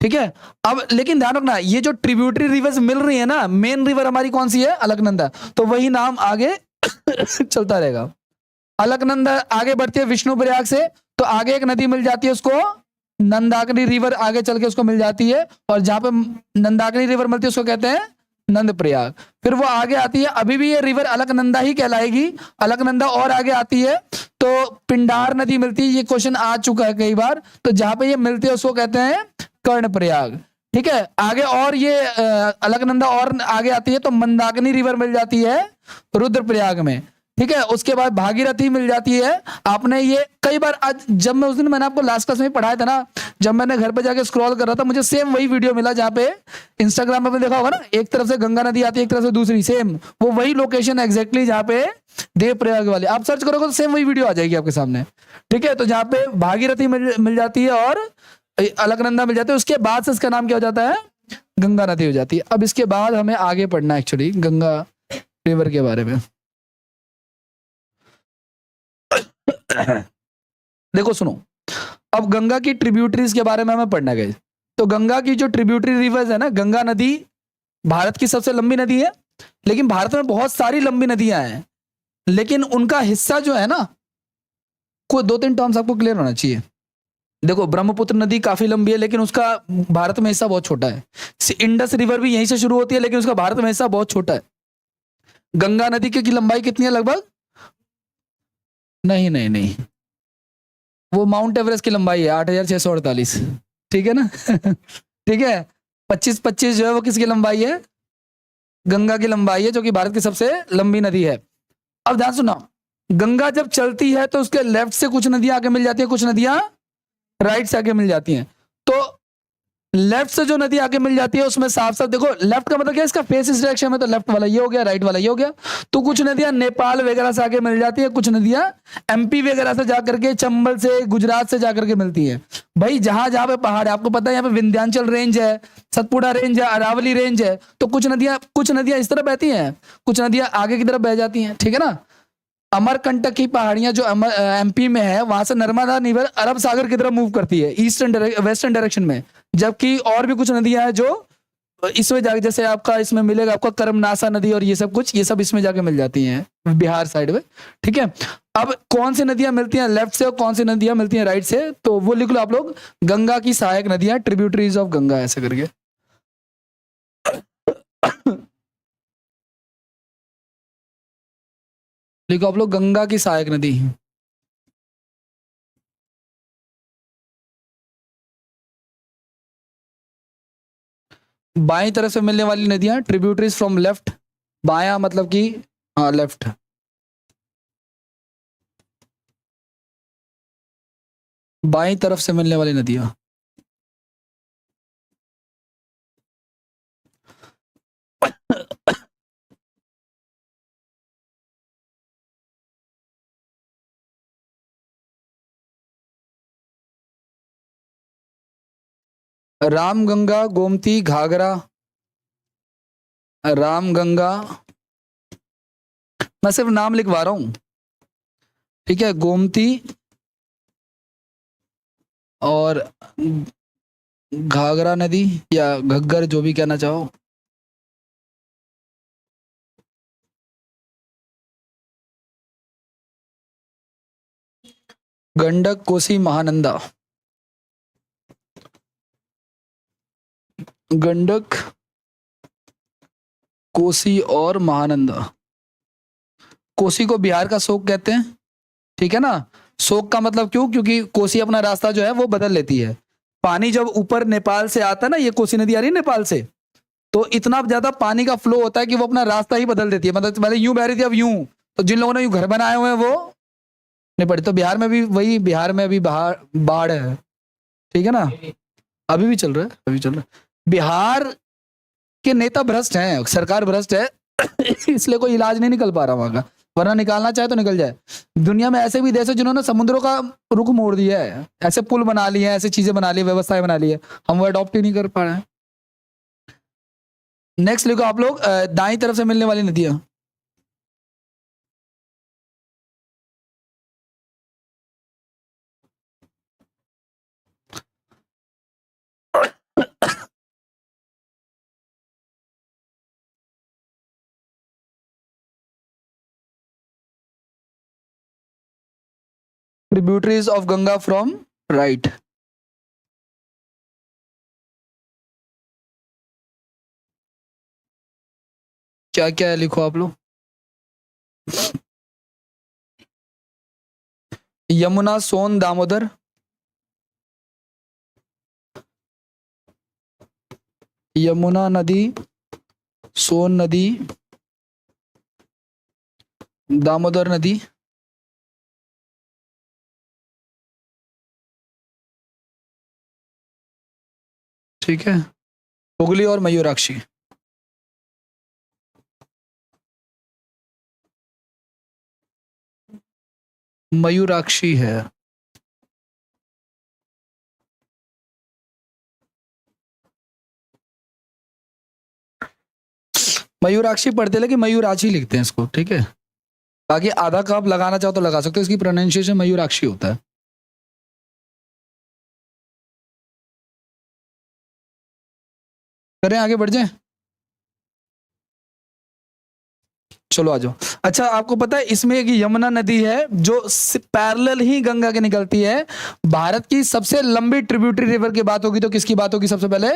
ठीक है। अब लेकिन ध्यान रखना, ये जो ट्रिब्यूटरी रिवर्स मिल रही है ना, मेन रिवर हमारी कौन सी है? अलकनंदा। तो वही नाम आगे चलता रहेगा। अलकनंदा आगे बढ़ती है विष्णु प्रयाग से, तो आगे एक नदी मिल जाती है उसको नंदाकिनी रिवर, आगे चल के उसको मिल जाती है, और जहां पे नंदाकिनी रिवर मिलती है उसको कहते हैं नंद प्रयाग। फिर वो आगे आती है, अभी भी ये रिवर अलकनंदा ही कहलाएगी। अलकनंदा और आगे आती है तो पिंडार नदी मिलती है, ये क्वेश्चन आ चुका है कई बार, तो जहां पे ये मिलती है उसको कहते हैं कर्ण प्रयाग। ठीक है, आगे और ये अलकनंदा और आगे आती है तो मंदाकिनी रिवर मिल जाती है रुद्रप्रयाग में। ठीक है, उसके बाद भागीरथी मिल जाती है। आपने ये कई बार, आज जब मैं उस दिन मैंने आपको लास्ट क्लास में पढ़ाया था ना, जब मैंने घर पे जाके स्क्रॉल कर रहा था, मुझे सेम वही वीडियो मिला जहाँ पे इंस्टाग्राम पे आपने देखा होगा ना, एक तरफ से गंगा नदी आती है, एक तरफ से दूसरी, सेम वो वही लोकेशन एग्जैक्टली जहाँ पे देवप्रयाग वाली, आप सर्च करोगे तो सेम वही वीडियो आ जाएगी आपके सामने। ठीक है, तो जहाँ पे भागीरथी मिल जाती है और अलकनंदा मिल जाती है, उसके बाद से इसका नाम क्या हो जाता है? गंगा नदी हो जाती है। अब इसके बाद हमें आगे पढ़ना एक्चुअली गंगा रिवर के बारे में। देखो सुनो, अब गंगा की ट्रिब्यूटरीज के बारे में हमें पढ़ना है। तो गंगा की जो ट्रिब्यूटरी रिवर्स है ना, गंगा नदी भारत की सबसे लंबी नदी है, लेकिन भारत में बहुत सारी लंबी नदियां हैं, लेकिन उनका हिस्सा जो है ना, कोई 2-3 टर्म्स आपको क्लियर होना चाहिए। देखो, ब्रह्मपुत्र नदी काफी लंबी है, लेकिन उसका भारत में हिस्सा बहुत छोटा है। इंडस रिवर भी यहीं से शुरू होती है, लेकिन उसका भारत में हिस्सा बहुत छोटा है। गंगा नदी की लंबाई कितनी है लगभग? नहीं नहीं नहीं, वो माउंट एवरेस्ट की लंबाई है 8,648। ठीक है ना? ठीक है, 25-25 जो है वो किसकी लंबाई है? गंगा की लंबाई है, जो कि भारत की सबसे लंबी नदी है। अब ध्यान सुना, गंगा जब चलती है तो उसके लेफ्ट से कुछ नदियां आगे मिल जाती है, कुछ नदियां राइट से आगे मिल जाती हैं। तो लेफ्ट से जो नदी आगे मिल जाती है उसमें साफ साफ देखो, लेफ्ट का मतलब क्या है? इसका फेस इस डायरेक्शन में, तो लेफ्ट वाला ये हो गया, राइट वाला ये हो गया। तो कुछ नदियां नेपाल वगैरह से आगे मिल जाती है, कुछ नदियां एमपी वगैरह से जाकर के, चंबल से, गुजरात से जाकर के मिलती है। भाई जहां जहां पे पहाड़ है, आपको पता है यहाँ पे विंध्याचल रेंज है, सतपुड़ा रेंज है, अरावली रेंज है, तो कुछ नदियां इस तरफ बहती हैं, कुछ नदियां आगे की तरफ बह जाती हैं। ठीक है ना? अमरकंटक की पहाड़ियां जो एमपी में है, वहां से नर्मदा रिवर अरब सागर की तरफ मूव करती है, वेस्टर्न डायरेक्शन में। जबकि और भी कुछ नदियां हैं जो इसमें जाके, जैसे आपका इसमें मिलेगा आपका कर्मनासा नदी और ये सब कुछ, ये सब इसमें जाके मिल जाती हैं बिहार साइड में। ठीक है, अब कौन सी नदियां मिलती हैं लेफ्ट से और कौन सी नदियां मिलती हैं राइट से, तो वो लिख लो आप लोग, गंगा की सहायक नदियां, ट्रिब्यूटरीज ऑफ गंगा, ऐसे करके। लिखो आप लोग, गंगा की सहायक नदी। बाएं तरफ से मिलने वाली नदियां, ट्रिब्यूटरीज फ्रॉम लेफ्ट, बायां मतलब कि हाँ लेफ्ट। बाएं तरफ से मिलने वाली नदियां, रामगंगा, गोमती, घाघरा, रामगंगा, मैं सिर्फ नाम लिखवा रहा हूं। ठीक है, गोमती और घाघरा नदी या घग्गर, जो भी कहना चाहो। गंडक, कोसी, महानंदा। गंडक, कोसी और महानंदा। कोसी को बिहार का शोक कहते हैं। ठीक है ना? शोक का मतलब क्यों? क्योंकि कोसी अपना रास्ता जो है वो बदल लेती है। पानी जब ऊपर नेपाल से आता है ना, ये कोसी नदी आ रही है नेपाल से, तो इतना ज्यादा पानी का फ्लो होता है कि वो अपना रास्ता ही बदल देती है। मतलब पहले यूं बह रही थी, अब यूं। तो जिन लोगों ने यूं घर बनाए हुए हैं वो नहीं पड़े। तो बिहार में भी वही, बिहार में अभी बाढ़ बाढ़ है। ठीक है ना? अभी भी चल रहा है, अभी चल रहा है। बिहार के नेता भ्रष्ट हैं, सरकार भ्रष्ट है, इसलिए कोई इलाज नहीं निकल पा रहा वहां का, वरना निकालना चाहे तो निकल जाए। दुनिया में ऐसे भी देश है जिन्होंने समुद्रों का रुख मोड़ दिया है, ऐसे पुल बना लिए हैं, ऐसी चीजें बना ली, व्यवस्थाएं बना ली है, हम वो अडॉप्ट ही नहीं कर पा रहे हैं। नेक्स्ट लिखो आप लोग, दाई तरफ से मिलने वाली नदियां। Tributaries of Ganga from right. क्या क्या है लिखो आप लोग। यमुना, सोन, दामोदर, यमुना नदी, सोन नदी, दामोदर नदी, ठीक है, हुगली और मयूराक्षी। मयूराक्षी है। मयूराक्षी पढ़ते लेकिन मयूराक्षी लिखते हैं इसको, ठीक है। बाकी आधा कप लगाना चाहो तो लगा सकते हो, इसकी प्रोनाउंसिएशन मयूराक्षी होता है। करें आगे बढ़ जाए, चलो आ जाओ। अच्छा आपको पता है इसमें एक यमुना नदी है जो पैरेलल ही गंगा के निकलती है। भारत की सबसे लंबी ट्रिब्यूटरी रिवर की बात होगी तो किसकी बात होगी सबसे पहले?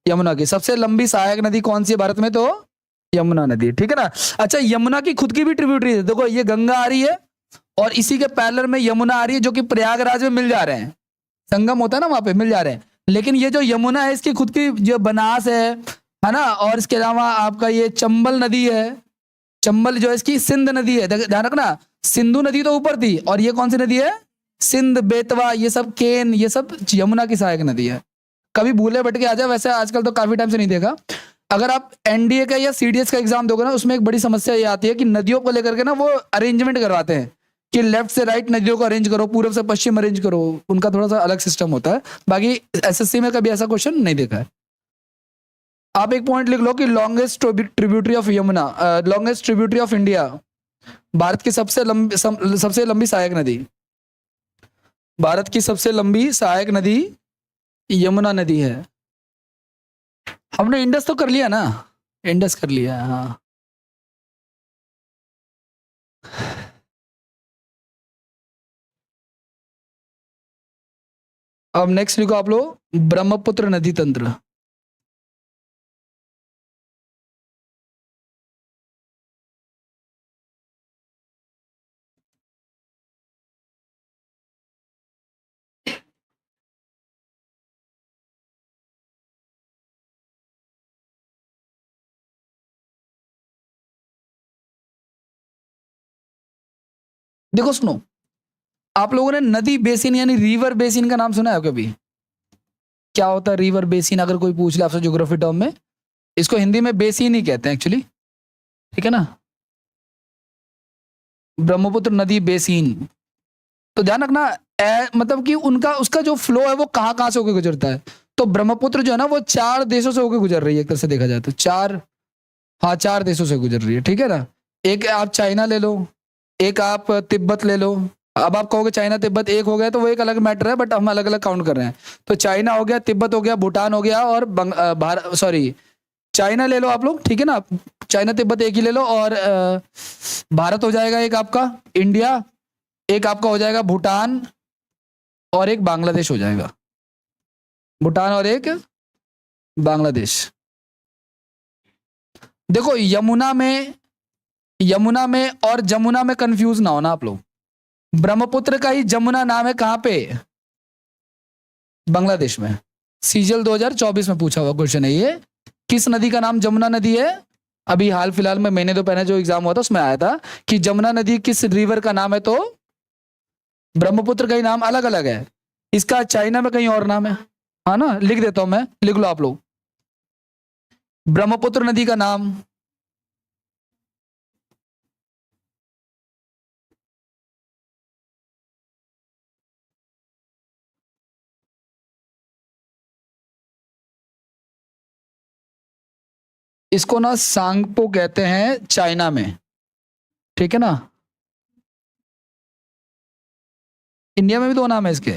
यमुना की। सबसे लंबी सहायक नदी कौन सी है भारत में? तो यमुना नदी, ठीक है ना। अच्छा यमुना की खुद की भी ट्रिब्यूटरी है, देखो ये गंगा आ रही है और इसी के पैरेलल में यमुना आ रही है जो कि प्रयागराज में मिल जा रहे हैं, संगम होता है ना वहां पे मिल जा रहे हैं। लेकिन ये जो यमुना है इसकी खुद की जो बनास है ना, और इसके अलावा आपका ये चंबल नदी है। चंबल जो है इसकी सिंध नदी है, ध्यान रखना। सिंधु नदी तो ऊपर थी और ये कौन सी नदी है? सिंध, बेतवा, ये सब केन, ये सब यमुना की सहायक नदी है। कभी भूले भटके आ जाए, वैसे आजकल तो काफी टाइम से नहीं देखा। अगर आप एनडीए का या सीडीएस का एग्जाम दोगे ना, उसमें एक बड़ी समस्या ये आती है कि नदियों को लेकर के ना वो अरेंजमेंट करवाते हैं कि लेफ्ट से राइट नदियों को अरेंज करो, पूर्व से पश्चिम अरेंज करो। उनका थोड़ा सा अलग सिस्टम होता है। बाकी एसएससी में कभी ऐसा क्वेश्चन नहीं देखा है। आप एक पॉइंट लिख लो कि longest tributary of Yamuna, longest tributary of India, Bharat की सबसे लंबी सहायक नदी, भारत की सबसे लंबी सहायक नदी यमुना नदी है। हमने इंडस तो कर लिया ना, इंडस कर लिया, हाँ। अब नेक्स्ट लिखो आप लोग ब्रह्मपुत्र नदी तंत्र। देखो सुनो, आप लोगों ने नदी बेसिन यानी रिवर बेसिन का नाम सुना है कभी? क्या होता है रिवर बेसिन? अगर कोई पूछ ले आपसे ज्योग्राफी टर्म में, इसको हिंदी में बेसिन ही कहते हैं एक्चुअली, ठीक है ना। ब्रह्मपुत्र नदी बेसिन, तो ध्यान रखना मतलब कि उनका उसका जो फ्लो है वो कहाँ कहाँ से होकर गुजरता है। तो ब्रह्मपुत्र जो है ना वो 4 देशों से होकर गुजर रही है, एक तरह से देखा जाए तो 4, हाँ 4 देशों से गुजर रही है, ठीक है ना। एक आप चाइना ले लो, एक आप तिब्बत ले लो। अब आप कहोगे चाइना तिब्बत एक हो गया तो वो एक अलग मैटर है, बट हम अलग अलग काउंट कर रहे हैं। तो चाइना हो गया, तिब्बत हो गया, भूटान हो गया और भारत, सॉरी चाइना ले लो आप लोग, ठीक है ना। चाइना तिब्बत एक ही ले लो, और भारत हो जाएगा एक आपका, इंडिया एक आपका हो जाएगा, भूटान और एक बांग्लादेश हो जाएगा। भूटान और एक बांग्लादेश। देखो यमुना में और जमुना में कंफ्यूज ना होना आप लोग। ब्रह्मपुत्र का ही जमुना नाम है कहां पे? बांग्लादेश में। सीजल 2024 में पूछा हुआ क्वेश्चन है ये। किस नदी का नाम जमुना नदी है? अभी हाल फिलहाल में महीने दो पहले जो एग्जाम हुआ था उसमें आया था कि जमुना नदी किस रिवर का नाम है, तो ब्रह्मपुत्र का ही नाम अलग अलग है, इसका चाइना में कहीं और नाम है। हाँ ना, लिख देता हूं मैं, लिख लो आप लोग। ब्रह्मपुत्र नदी का नाम इसको ना सांगपो कहते हैं चाइना में, ठीक है ना। इंडिया में भी 2 नाम है इसके,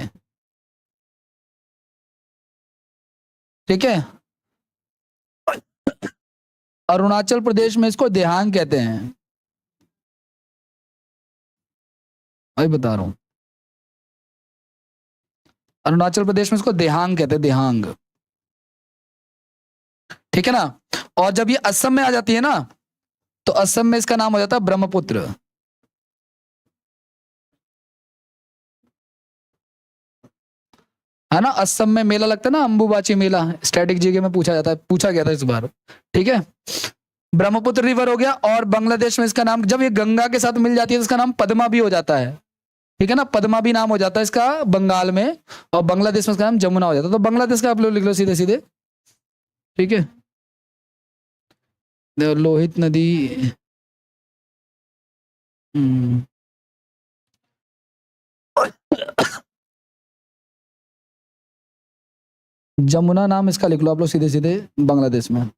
ठीक है। अरुणाचल प्रदेश में इसको देहांग कहते हैं, वही बता रहा हूं। अरुणाचल प्रदेश में इसको देहांग कहते हैं, देहांग। ठीक है ना। और जब ये असम में आ जाती है ना, तो असम में इसका नाम हो जाता है ब्रह्मपुत्र। है ना, असम में मेला लगता है ना, अंबुबाची मेला, स्टैटिक जीके में पूछा जाता है, पूछा गया था इस बार। ठीक है, ब्रह्मपुत्र रिवर हो गया। और बांग्लादेश में इसका नाम, जब ये गंगा के साथ मिल जाती है तो इसका नाम पद्मा भी हो जाता है। ठीक है ना, पद्मा भी नाम हो जाता है इसका बंगाल में, और बांग्लादेश में इसका नाम जमुना हो जाता है। तो बांग्लादेश का आप लोग लिख लो सीधे सीधे। ठीक है, लोहित नदी। हम्म। जमुना नाम इसका लिख लो आप लोग सीधे सीधे, बांग्लादेश में।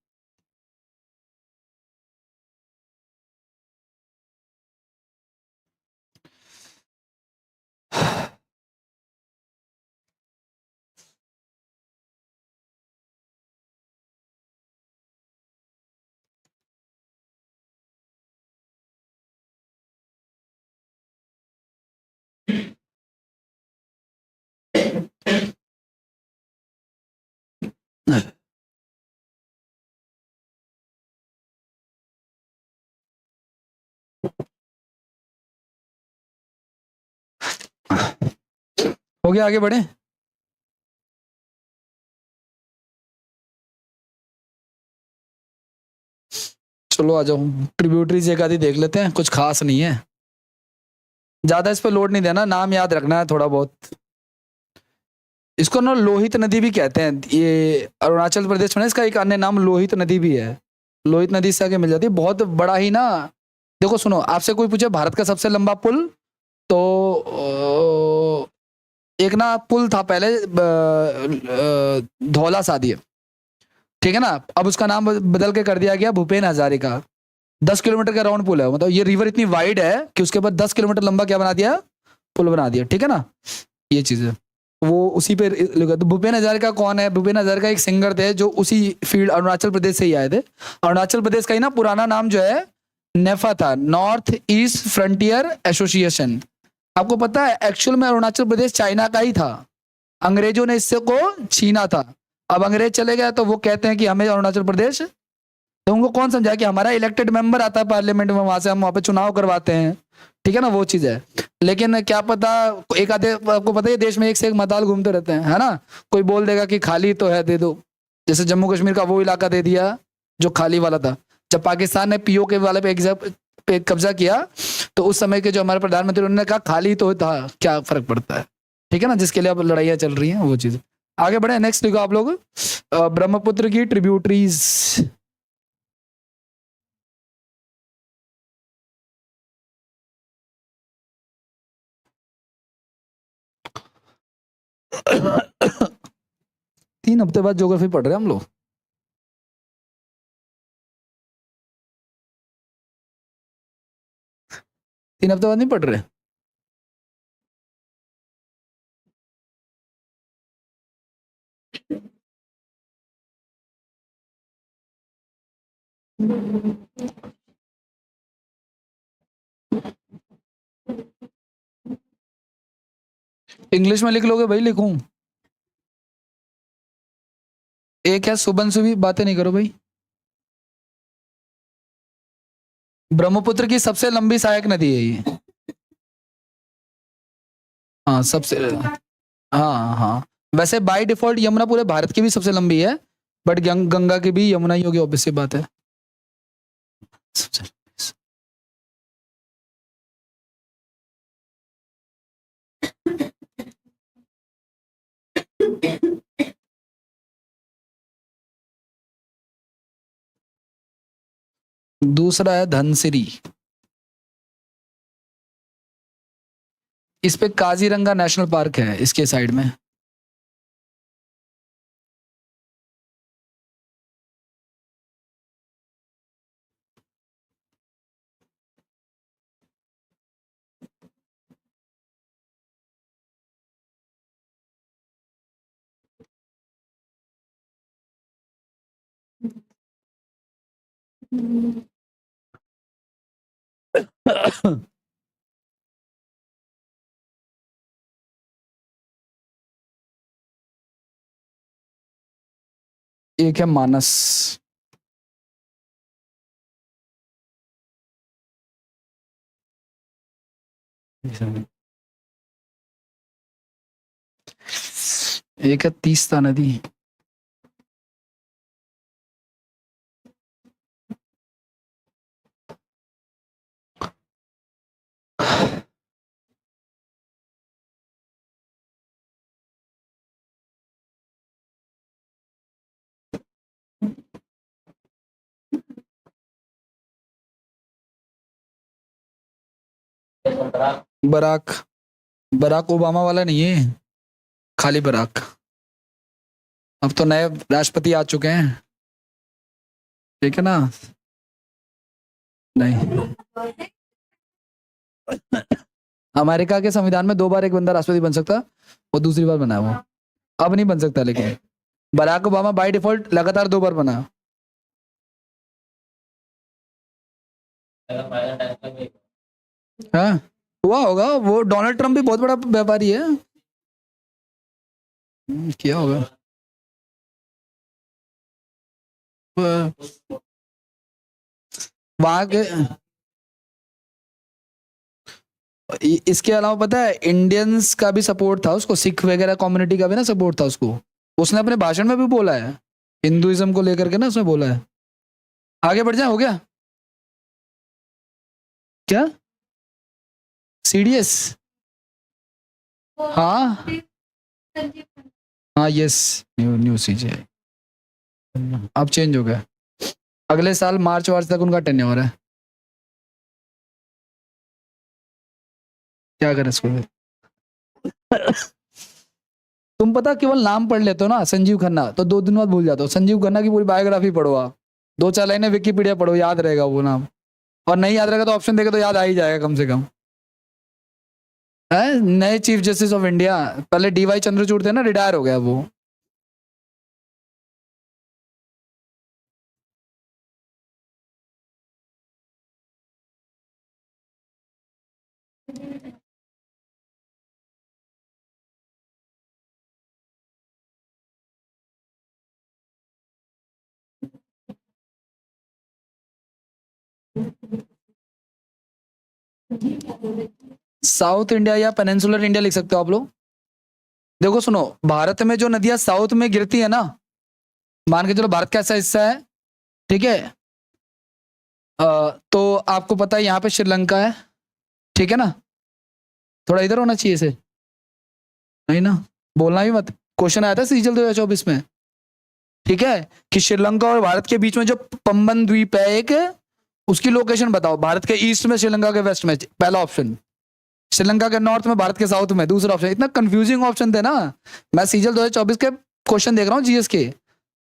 हो गया, आगे बढ़े। चलो आ जाओ, ट्रिब्यूटरीज एक आधी देख लेते हैं, कुछ खास नहीं है, ज्यादा इस पर लोड नहीं देना, नाम याद रखना है थोड़ा बहुत। इसको ना लोहित नदी भी कहते हैं, ये अरुणाचल प्रदेश में ना इसका एक अन्य नाम लोहित नदी भी है। लोहित नदी से आगे मिल जाती है, बहुत बड़ा ही ना। देखो सुनो, आपसे कोई पूछे भारत का सबसे लंबा पुल, तो एक ना पुल था पहले, धौला सादिया। ठीक है ना, अब उसका नाम बदल के कर दिया गया भूपेन हजारिका। 10 किलोमीटर का राउंड पुल है, मतलब ये रिवर इतनी वाइड है कि उसके बाद 10 किलोमीटर लंबा क्या बना दिया, पुल बना दिया। ठीक है ना, ये चीज है। वो उसी पे तो भूपेन हजारिका कौन है? भूपेन हजारिका एक सिंगर थे जो उसी फील्ड अरुणाचल प्रदेश से ही आए थे। अरुणाचल प्रदेश का ही ना पुराना नाम जो है नेफा था, नॉर्थ ईस्ट फ्रंटियर एसोसिएशन। आपको पता है एक्चुअल में अरुणाचल प्रदेश चाइना का ही था, अंग्रेजों ने इससे को छीना था। अब अंग्रेज चले गए तो वो कहते हैं कि हमें अरुणाचल प्रदेश, तो उनको कौन समझाया कि हमारा इलेक्टेड मेंबर आता है पार्लियामेंट में, वहां से हम वहां पे चुनाव करवाते हैं। ठीक है ना, वो चीज है। लेकिन क्या पता, एक आधे आपको पता है देश में एक से एक मदाल घूमते रहते हैं, है ना। कोई बोल देगा कि खाली तो है, दे दो। जैसे जम्मू कश्मीर का वो इलाका दे दिया जो खाली वाला था। जब पाकिस्तान ने पीओके वाले पे कब्जा किया, तो उस समय के जो हमारे प्रधानमंत्री, उन्होंने कहा खाली तो था, क्या फर्क पड़ता है। ठीक है ना, जिसके लिए अब लड़ाइयाँ चल रही हैं, वो चीज। आगे बढ़े, नेक्स्ट लिखो आप लोग, ब्रह्मपुत्र की ट्रिब्यूटरीज। तीन हफ्ते बाद ज्योग्राफी पढ़ रहे हैं हम लोग। तीन हफ्ते बाद नहीं पढ़ रहे। इंग्लिश में लिख लोगे भाई, लिखूं? एक है सुबनसुवी, बातें नहीं करो भाई। ब्रह्मपुत्र की सबसे लंबी सहायक नदी है ये। हाँ सबसे, हाँ हाँ। वैसे बाय डिफॉल्ट यमुना पूरे भारत की भी सबसे लंबी है, बट गंगा की भी यमुना ही होगी, ऑब्वियस सी बात है। दूसरा है धनसिरी। इस पे काजीरंगा नेशनल पार्क है इसके साइड में। एक है मानस। एक है तीस्ता नदी। बराक, बराक ओबामा वाला नहीं है, खाली बराक। अब तो नए राष्ट्रपति आ चुके हैं, ठीक है ना। नहीं, अमेरिका के संविधान में 2 बार एक बंदा राष्ट्रपति बन सकता, वो दूसरी बार बना है वो, अब नहीं बन सकता। लेकिन बराक ओबामा बाय डिफॉल्ट लगातार 2 बार बना। हाँ हुआ होगा, वो डोनाल्ड ट्रम्प भी बहुत बड़ा व्यापारी है। किया होगा। वहां के इसके अलावा पता है इंडियंस का भी सपोर्ट था उसको, सिख वगैरह कम्युनिटी का भी ना सपोर्ट था उसको। उसने अपने भाषण में भी बोला है हिंदुइज्म को लेकर के ना, उसने बोला है। आगे बढ़ जाए, हो गया क्या? सीडीएस, हाँ हाँ यस, न्यू न्यू सीजे अब चेंज हो गया। अगले साल मार्च वार्च तक उनका टेन्योर है। क्या करें इसको। तुम पता केवल नाम पढ़ लेते हो ना संजीव खन्ना, तो 2 दिन बाद भूल जाते हो। संजीव खन्ना की पूरी बायोग्राफी पढ़ो आप, 2-4 लाइनें विकिपीडिया पढ़ो, याद रहेगा वो नाम। और नहीं याद रहेगा तो ऑप्शन देगा तो याद आ ही जाएगा कम से कम। है नए चीफ जस्टिस ऑफ इंडिया, पहले डीवाई चंद्रचूड़ थे ना, रिटायर हो गया वो। साउथ इंडिया या पेनिनसुलर इंडिया लिख सकते हो आप लोग। देखो सुनो, भारत में जो नदियां साउथ में गिरती है ना, मान के चलो भारत का ऐसा हिस्सा है, ठीक है। तो आपको पता है यहाँ पे श्रीलंका है, ठीक है ना। थोड़ा इधर होना चाहिए इसे, नहीं ना, बोलना भी मत। क्वेश्चन आया था सीजल 2024 में, ठीक है, कि श्रीलंका और भारत के बीच में जो पंबन द्वीप है एक, उसकी लोकेशन बताओ। भारत के ईस्ट में, श्रीलंका के वेस्ट में, पहला ऑप्शन। श्रीलंका के नॉर्थ में, भारत के साउथ में, दूसरा ऑप्शन। इतना कंफ्यूजिंग ऑप्शन थे ना। मैं सीजल 2024 के क्वेश्चन देख रहा हूँ जीएस के,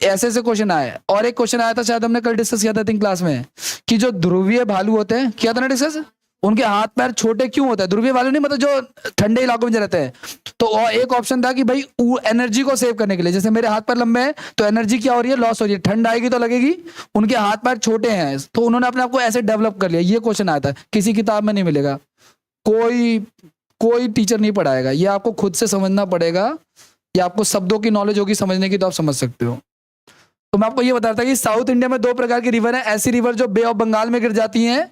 ऐसे ऐसे क्वेश्चन आए। और एक क्वेश्चन आया था, शायद हमने कल डिस्कस किया था थिंक क्लास में, कि जो ध्रुवीय भालू होते हैं, किया था ना डिस्कस, उनके हाथ पैर छोटे क्यों होते हैं? ध्रुवीय भालू नहीं, मतलब जो ठंडे इलाकों में जो रहते हैं। तो और एक ऑप्शन था कि भाई एनर्जी को सेव करने के लिए, जैसे मेरे हाथ पैर लंबे हैं तो एनर्जी क्या हो रही है, लॉस हो रही है, ठंड आएगी तो लगेगी। उनके हाथ पैर छोटे हैं तो उन्होंने अपने आप को ऐसे डेवलप कर लिया। ये क्वेश्चन आया था, किसी किताब में नहीं मिलेगा, कोई कोई टीचर नहीं पढ़ाएगा, ये आपको खुद से समझना पड़ेगा। या आपको शब्दों की नॉलेज होगी समझने की तो आप समझ सकते हो। तो मैं आपको ये बता रहा था कि साउथ इंडिया में 2 प्रकार की रिवर है। ऐसी रिवर जो बे ऑफ बंगाल में गिर जाती हैं,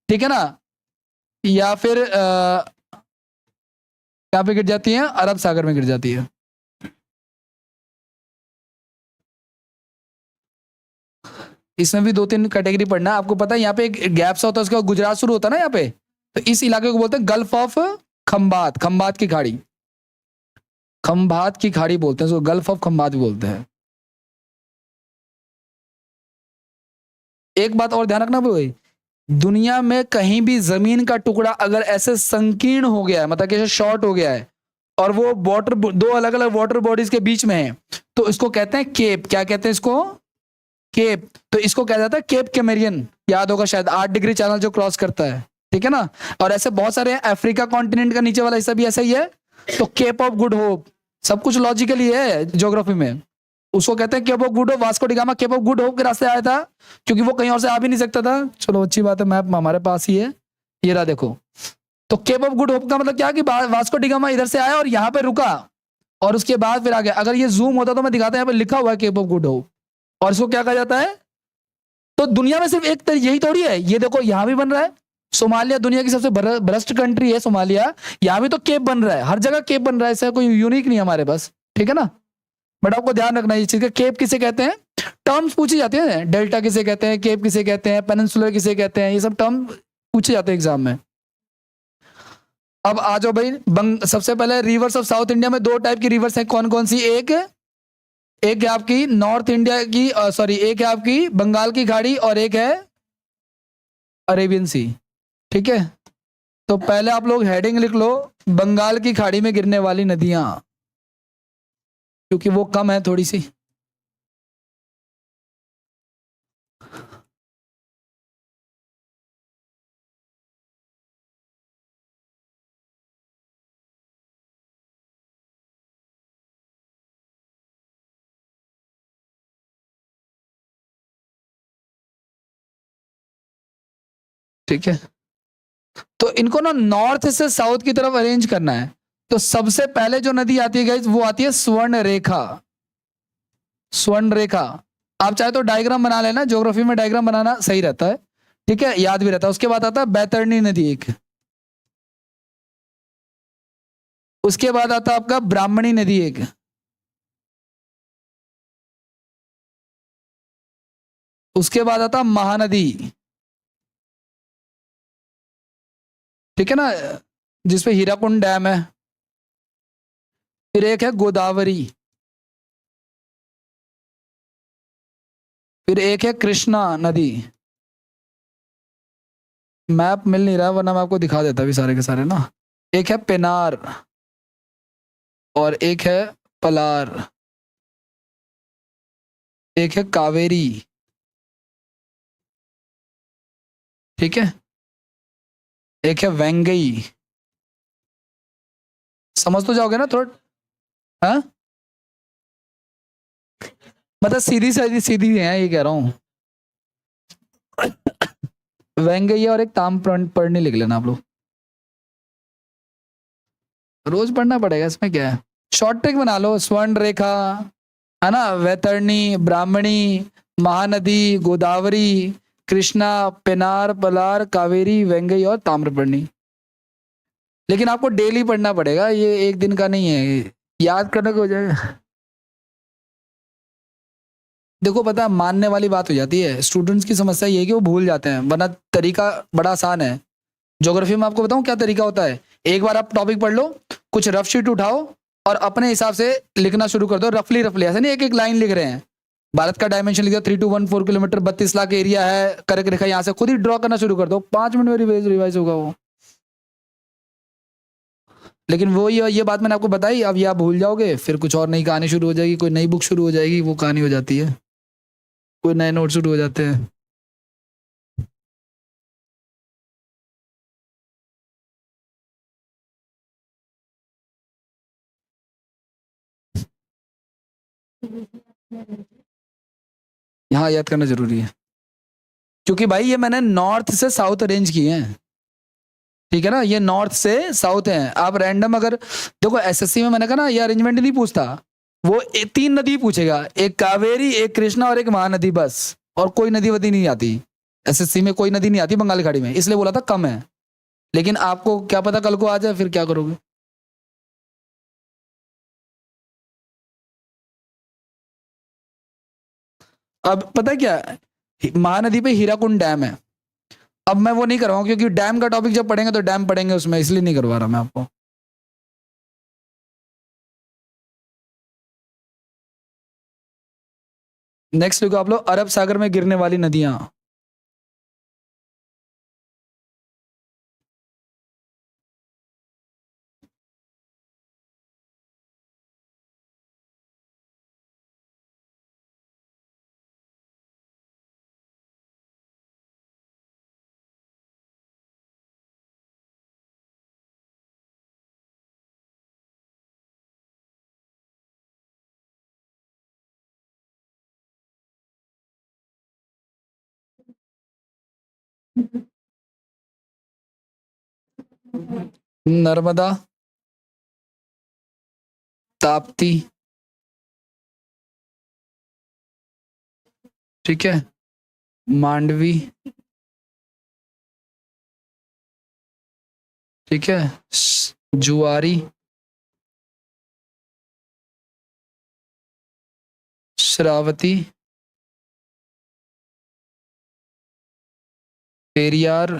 ठीक है ना, या फिर यहाँ पे गिर जाती हैं, अरब सागर में गिर जाती है। इसमें भी 2-3 कैटेगरी पढ़ना है आपको। पता है यहाँ पे एक गैप सा होता है, उसके बाद गुजरात शुरू होता है ना यहाँ पे, तो इस इलाके को बोलते हैं गल्फ ऑफ खंबात, खंबात की खाड़ी, खंबात की खाड़ी बोलते हैं उसको, गल्फ ऑफ खंबात भी बोलते हैं। एक बात और ध्यान रखना भाई, दुनिया में कहीं भी जमीन का टुकड़ा अगर ऐसे संकीर्ण हो गया है, मतलब कि शॉर्ट हो गया है, और वो वाटर 2 अलग अलग वाटर बॉडीज के बीच में है, तो इसको कहते हैं केप। क्या कहते हैं इसको? केप। तो इसको कहा जाता है केप कैमेरियन, याद होगा शायद, 8 डिग्री चैनल जो क्रॉस करता है, ठीक है ना। और ऐसे बहुत सारे हैं, अफ्रीका कॉन्टिनेंट का नीचे वाला हिस्सा भी ऐसा ही है। तो केप ऑफ गुड होप, सब कुछ लॉजिकली है ज्योग्राफी में। उसको कहते हैं Cape of Good Hope. Vasco da Gama Cape of Good Hope के रास्ते आया था, क्योंकि वो कहीं और से आ भी नहीं सकता था। चलो अच्छी बात है, मैप हमारे पास ही है, ये रहा देखो। तो केप ऑफ गुड होप का मतलब क्या कि वास्को डी गामा इधर से आया और यहाँ पे रुका, और उसके बाद फिर आ गया। अगर ये जूम होता तो मैं दिखाता, यहाँ पे लिखा हुआ है केप ऑफ गुड होप, और इसको क्या कहा जाता है? तो दुनिया में सिर्फ एक यही थोड़ी है, ये देखो यहां भी बन रहा है। सोमालिया दुनिया की सबसे भ्रष्ट कंट्री है सोमालिया, यहां भी तो केप बन रहा है, हर जगह केप बन रहा है, ऐसा कोई यूनिक नहीं हमारे पास, ठीक है ना। बट आपको ध्यान रखना है इस चीज का, केप किसे कहते हैं, टर्म्स पूछी जाती है, डेल्टा किसे कहते हैं, केप किसे कहते हैं, पेनिनसुलर किसे कहते हैं, ये सब टर्म पूछे जाते हैं एग्जाम में। अब आ जाओ भाई, सबसे पहले रिवर्स ऑफ साउथ इंडिया में दो टाइप की रिवर्स है, कौन कौन सी? एक एक है आपकी नॉर्थ इंडिया की, सॉरी, एक है आपकी बंगाल की खाड़ी और एक है अरेबियन सी, ठीक है। तो पहले आप लोग हेडिंग लिख लो, बंगाल की खाड़ी में गिरने वाली नदियां, क्योंकि वो कम है थोड़ी सी। ठीक है, तो इनको ना नॉर्थ से साउथ की तरफ अरेंज करना है। तो सबसे पहले जो नदी आती है गाइस, वो आती है स्वर्ण रेखा। स्वर्ण रेखा, आप चाहे तो डायग्राम बना लेना, ज्योग्राफी में डायग्राम बनाना सही रहता है, ठीक है, याद भी रहता है। उसके बाद आता है बैतरणी नदी एक, उसके बाद आता है आपका ब्राह्मणी नदी एक, उसके बाद आता महानदी, ठीक है ना, जिसपे हीराकुंड डैम है। फिर एक है गोदावरी, फिर एक है कृष्णा नदी। मैप मिल नहीं रहा, वरना मैं आपको दिखा देता भी सारे के सारे ना। एक है पेनार और एक है पलार, एक है कावेरी, ठीक है, एक है वेंगई। समझ तो जाओगे ना थोड़ा? हाँ, मतलब सीधी सीधी सीधी है, ये कह रहा हूँ। वेंगई और एक ताम्रपर्णी लिख लेना आप लोग, रोज पढ़ना पड़ेगा, इसमें क्या है, शॉर्ट ट्रिक बना लो। स्वर्ण रेखा है ना, वैतरणी, ब्राह्मणी, महानदी, गोदावरी, कृष्णा, पेनार, पलार, कावेरी, वेंगई और ताम्रपर्णी। लेकिन आपको डेली पढ़ना पड़ेगा, ये एक दिन का नहीं है, याद करने को हो जाएगा। देखो पता, मानने वाली बात हो जाती है, स्टूडेंट्स की समस्या ये है कि वो भूल जाते हैं, वरना तरीका बड़ा आसान है। ज्योग्राफी में आपको बताऊं क्या तरीका होता है, एक बार आप टॉपिक पढ़ लो, कुछ रफ शीट उठाओ और अपने हिसाब से लिखना शुरू कर दो, रफली रफली, ऐसे नहीं एक एक लाइन लिख रहे हैं। भारत का डायमेंशन लिख दिया 3214 किलोमीटर, 32 लाख एरिया है, कर्क रेखा यहाँ से खुद ही ड्रॉ करना शुरू कर दो, 5 मिनट में रिवाइज होगा वो। लेकिन वो ये बात मैंने आपको बताई, अब ये आप भूल जाओगे, फिर कुछ और नई कहानी शुरू हो जाएगी, कोई नई बुक शुरू हो जाएगी, वो कहानी हो जाती है, कोई नए नोट शुरू हो जाते हैं। यहाँ याद करना जरूरी है, क्योंकि भाई ये मैंने नॉर्थ से साउथ अरेंज किए हैं, ठीक है ना, ये नॉर्थ से साउथ हैं। आप रैंडम अगर देखो, एसएससी में मैंने कहा ना, ये अरेंजमेंट नहीं पूछता, वो तीन नदी पूछेगा, एक कावेरी, एक कृष्णा और एक महानदी, बस, और कोई नदी वदी नहीं आती। एसएससी में कोई नदी नहीं आती बंगाल की खाड़ी में, इसलिए बोला था कम है। लेकिन आपको क्या पता कल को आ जाए, फिर क्या करोगे? अब पता है क्या, महानदी पे हीराकुंड डैम है। अब मैं वो नहीं करवाऊँ, क्योंकि डैम का टॉपिक जब पढ़ेंगे तो डैम पढ़ेंगे उसमें, इसलिए नहीं करवा रहा मैं आपको। नेक्स्ट देखो आप लोग, अरब सागर में गिरने वाली नदियां। नर्मदा, ताप्ती, ठीक है, मांडवी, ठीक है, जुआरी, श्रावती, पेरियार,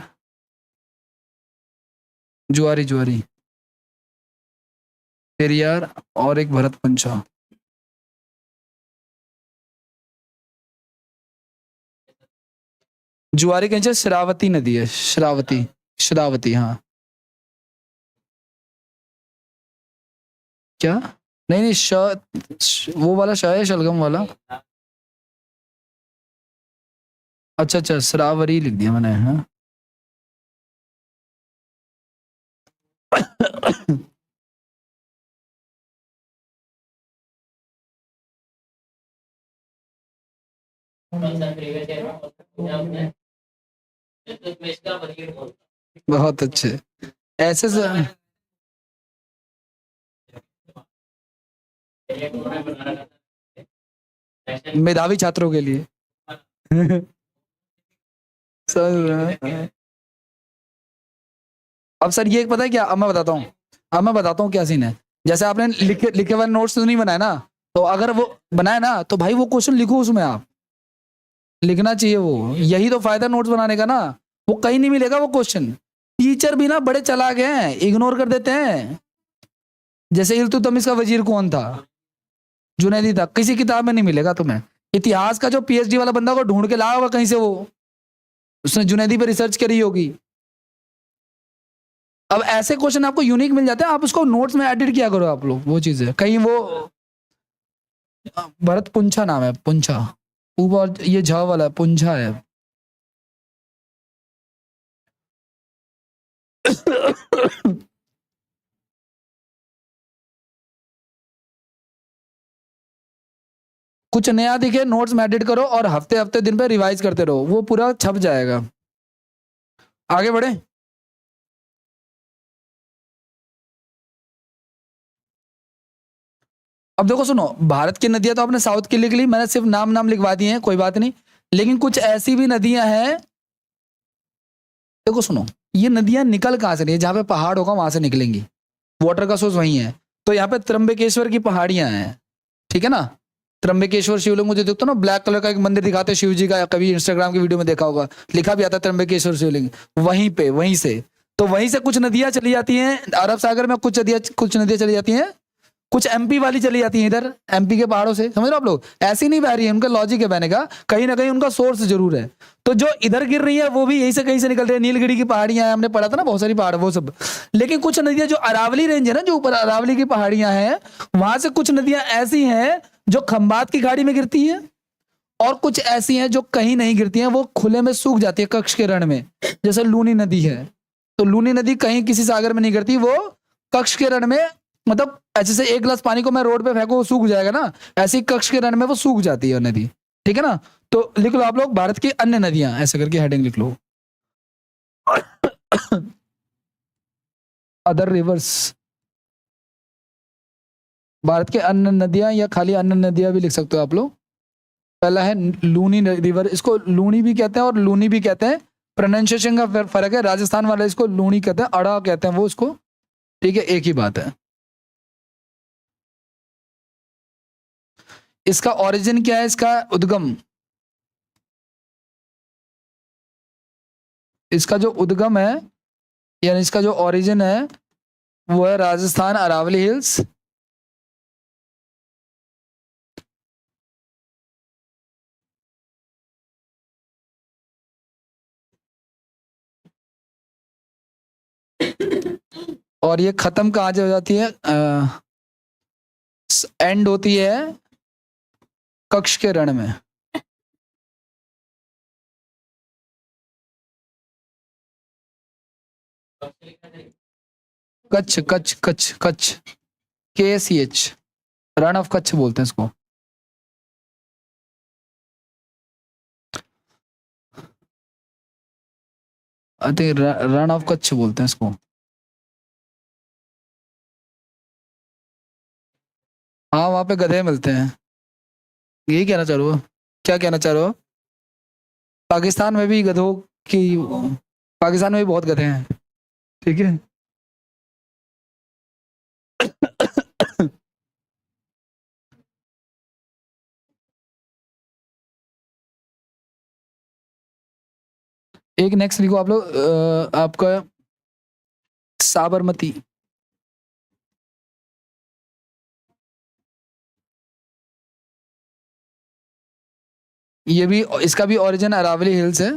जुआरी जुआरी, पेरियार और एक भरत पंचा। जुआरी के नीचे श्रावती नदी है, श्रावती, श्रावती, हाँ। क्या? नहीं नहीं, वो वाला है शलगम वाला। अच्छा अच्छा, श्रावरी लिख दिया मैंने, हाँ। बहुत अच्छे, ऐसे मेधावी छात्रों के लिए। अब सर ये पता है क्या, अब मैं बताता हूँ क्या सीन है। जैसे आपने लिखे वाले नोट्स तो नहीं बनाए ना, तो अगर वो बनाए ना तो भाई वो क्वेश्चन लिखो, उसमें आप लिखना चाहिए। वो यही तो फायदा नोट्स बनाने का ना, वो कहीं नहीं मिलेगा वो क्वेश्चन। टीचर भी ना बड़े चालाक हैं, इग्नोर कर देते हैं। जैसे इल्तुतमिश का वजीर कौन था? जुनैदी था, किसी किताब में नहीं मिलेगा तुम्हें। इतिहास का जो पीएचडी वाला बंदा को ढूंढ के लाया होगा कहीं से, वो उसने जुनैदी पे रिसर्च करी होगी। अब ऐसे क्वेश्चन आपको यूनिक मिल जाते हैं, आप उसको नोट्स में एडिट किया करो आप लोग। वो चीज है कहीं वो भरत पुंछा नाम है, पुंछा, ऊपर ये झ वाला पुंछा है। कुछ नया दिखे नोट्स में एडिट करो और हफ्ते हफ्ते दिन पे रिवाइज करते रहो, वो पूरा छप जाएगा। आगे बढ़े। अब देखो सुनो, भारत की नदियां तो आपने साउथ की लिख ली, मैंने सिर्फ नाम नाम लिखवा दिए हैं, कोई बात नहीं। लेकिन कुछ ऐसी भी नदियां हैं, देखो सुनो, ये नदियां निकल कहां से रही है? जहां पे पहाड़ होगा वहां से निकलेंगी, वाटर का सोर्स वही है। तो यहाँ पे त्र्यंबकेश्वर की पहाड़ियां हैं, ठीक है ना। त्र्यंबकेश्वर शिवलिंग, मुझे देखते हो ना ब्लैक कलर का एक मंदिर दिखाते हैं शिव जी का, कभी इंस्टाग्राम की वीडियो में देखा होगा, लिखा भी आता है त्र्यंबकेश्वर शिवलिंग। वहीं पे, वहीं से, तो वहीं से कुछ नदियां चली जाती हैं अरब सागर में, कुछ नदियां चली जाती हैं, कुछ एमपी वाली चली जाती है इधर, एमपी के पहाड़ों से, समझ रहे हो आप लोग? ऐसी नहीं बह रही है, उनका लॉजिक है बहने का, कहीं ना कहीं उनका सोर्स जरूर है। तो जो इधर गिर रही है वो भी यहीं से कहीं से निकल रही है। नीलगिरी की पहाड़ियां हैं, हमने पढ़ा था ना, बहुत सारी पहाड़ वो सब। लेकिन कुछ नदियां जो अरावली रेंज है ना, जो ऊपर अरावली की पहाड़ियां हैं, वहां से कुछ नदियां ऐसी हैं जो खंबात की खाड़ी में गिरती है, और कुछ ऐसी हैं जो कहीं नहीं गिरती हैं, वो खुले में सूख जाती है कक्ष के रण में। जैसे लूनी नदी है, तो लूनी नदी कहीं किसी सागर में नहीं गिरती, वो कक्ष के रण में, मतलब ऐसे से एक गिलास पानी को मैं रोड पे फेंको वो सूख जाएगा ना, ऐसी कक्ष के रण में वो सूख जाती है नदी, ठीक है ना। तो लिख लो आप लोग, भारत की अन्य नदियां, ऐसे करके हेडिंग लिख लो। अदर रिवर्स, भारत के अन्य नदियां, या खाली अन्य नदियां भी लिख सकते हो आप लोग। पहला है लूनी रिवर, इसको लूनी भी कहते हैं और लूनी भी कहते हैं, प्रोनाउंसिएशन का फर्क है। राजस्थान वाले इसको लूनी कहते हैं, अड़ा कहते हैं वो इसको, ठीक है, एक ही बात है। इसका ओरिजिन क्या है, इसका उद्गम, इसका जो उद्गम है, यानी इसका जो ओरिजिन है, वो है राजस्थान, अरावली हिल्स। और ये खत्म कहाँ से हो जाती है? एंड होती है कक्ष के रण में। Kutch Kutch Kutch Kutch, KCH, Rann of Kutch बोलते हैं इसको। I think Rann of Kutch बोलते हैं इसको। हाँ, वहां पे गधे मिलते हैं। यही कहना चाह रहे हो? क्या कहना चाह रहे हो? पाकिस्तान में भी गधों की, पाकिस्तान में भी बहुत गधे हैं, ठीक है। एक नेक्स्ट लिखो आप लोग, आपका साबरमती। ये भी, इसका भी ओरिजिन अरावली हिल्स है।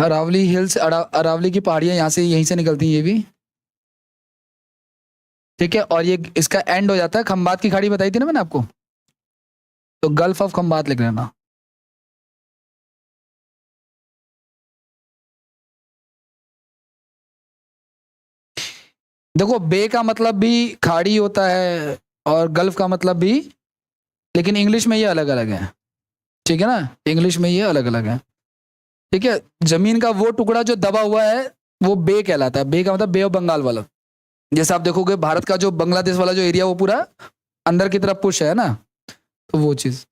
अरावली हिल्स, अरावली की पहाड़ियां यहाँ से, यहीं से निकलती हैं ये भी, ठीक है। और ये इसका एंड हो जाता है, खंबात की खाड़ी बताई थी ना मैंने आपको, तो गल्फ ऑफ खंबात लिख लेना। देखो बे का मतलब भी खाड़ी होता है और गल्फ का मतलब भी, लेकिन इंग्लिश में ये अलग अलग है, ठीक है ना, इंग्लिश में ये अलग अलग है, ठीक है। जमीन का वो टुकड़ा जो दबा हुआ है वो बे कहलाता है, बे का मतलब बे ऑफ बंगाल वाला। जैसे आप देखोगे भारत का जो बांग्लादेश वाला जो एरिया वो पूरा अंदर की तरफ पुश है ना, तो वो चीज,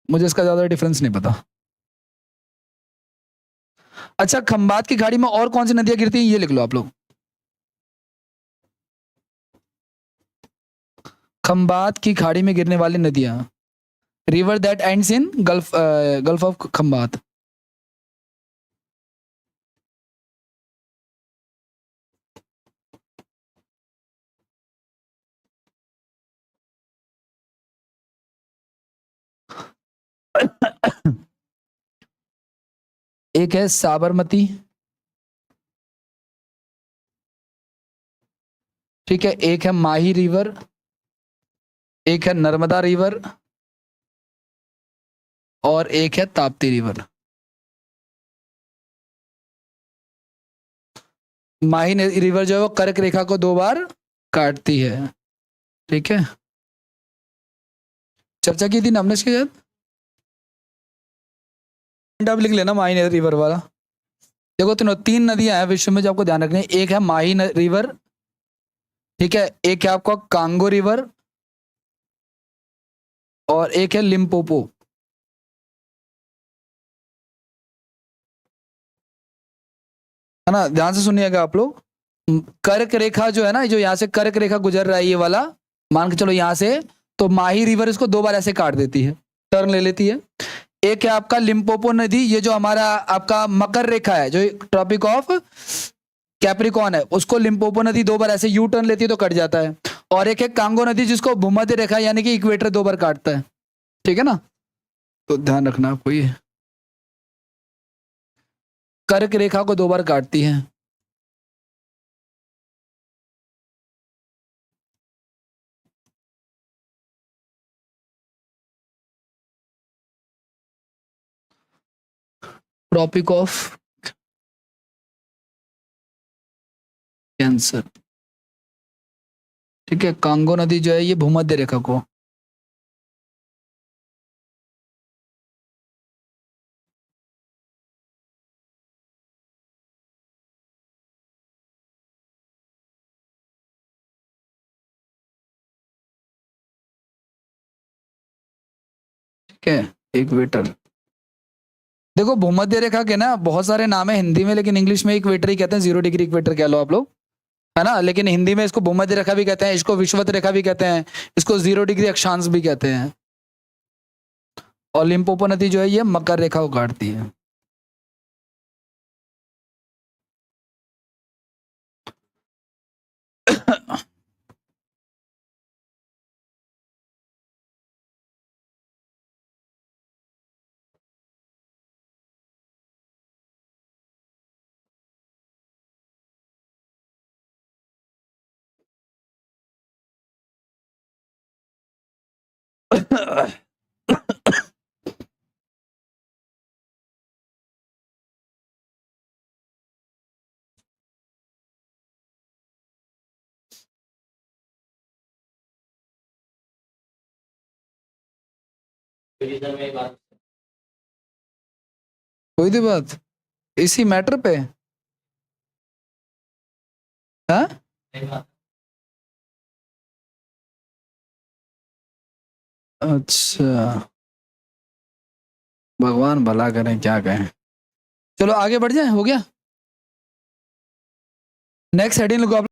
मुझे इसका ज्यादा डिफरेंस नहीं पता। अच्छा, खंबात की खाड़ी में और कौन सी नदियां गिरती हैं ये लिख लो आप लोग। खंबात की खाड़ी में गिरने वाली नदियां, river that ends in gulf, gulf of Khambhat. एक है साबरमती, ठीक है। एक है माही रिवर, एक है नर्मदा रिवर, और एक है ताप्ती रिवर। माही रिवर जो है वो कर्क रेखा को 2 बार काटती है, ठीक है। चर्चा की थी ना हमने इसके साथ, आप लिख लेना माही रिवर वाला। देखो तीनों 3 नदियां हैं विश्व में जो आपको ध्यान रखनी है, एक है माही रिवर, ठीक है, एक है आपका कांगो रिवर, और एक है लिम्पोपो। है ना, ध्यान से सुनिएगा आप लोग। कर्क रेखा जो है ना, जो यहाँ से कर्क रेखा गुजर रहा है ये वाला, मान के चलो यहाँ से, तो माही रिवर इसको 2 बार ऐसे काट देती है, टर्न ले लेती है। एक है आपका लिम्पोपो नदी, ये जो हमारा आपका मकर रेखा है, जो ट्रॉपिक ऑफ कैप्रिकॉन है, उसको लिम्पोपो नदी 2 बार ऐसे यू टर्न लेती है तो कट जाता है। और एक है कांगो नदी जिसको भूमध्य रेखा यानी कि इक्वेटर 2 बार काटता है, ठीक है ना, तो ध्यान रखना आपको ये कर्क रेखा को 2 बार काटती है। ट्रॉपिक ऑफ कैंसर, ठीक है। कांगो नदी जो है ये भूमध्य रेखा को, ठीक है, इक्वेटर। देखो भूमध्य रेखा के ना बहुत सारे नाम है हिंदी में, लेकिन इंग्लिश में इक्वेटर ही कहते हैं, 0 डिग्री इक्वेटर कह लो आप लोग, है ना। लेकिन हिंदी में इसको भूमध्य रेखा भी कहते हैं, इसको विषुवत रेखा भी कहते हैं, इसको 0 डिग्री अक्षांश भी कहते हैं। और लिम्पोपो नदी जो है ये मकर रेखा को काटती है। कोई दी बात इसी मैटर पे। हाँ अच्छा, भगवान भला करें, क्या कहें। चलो आगे बढ़ जाए, हो गया। नेक्स्ट हेडिंग को आप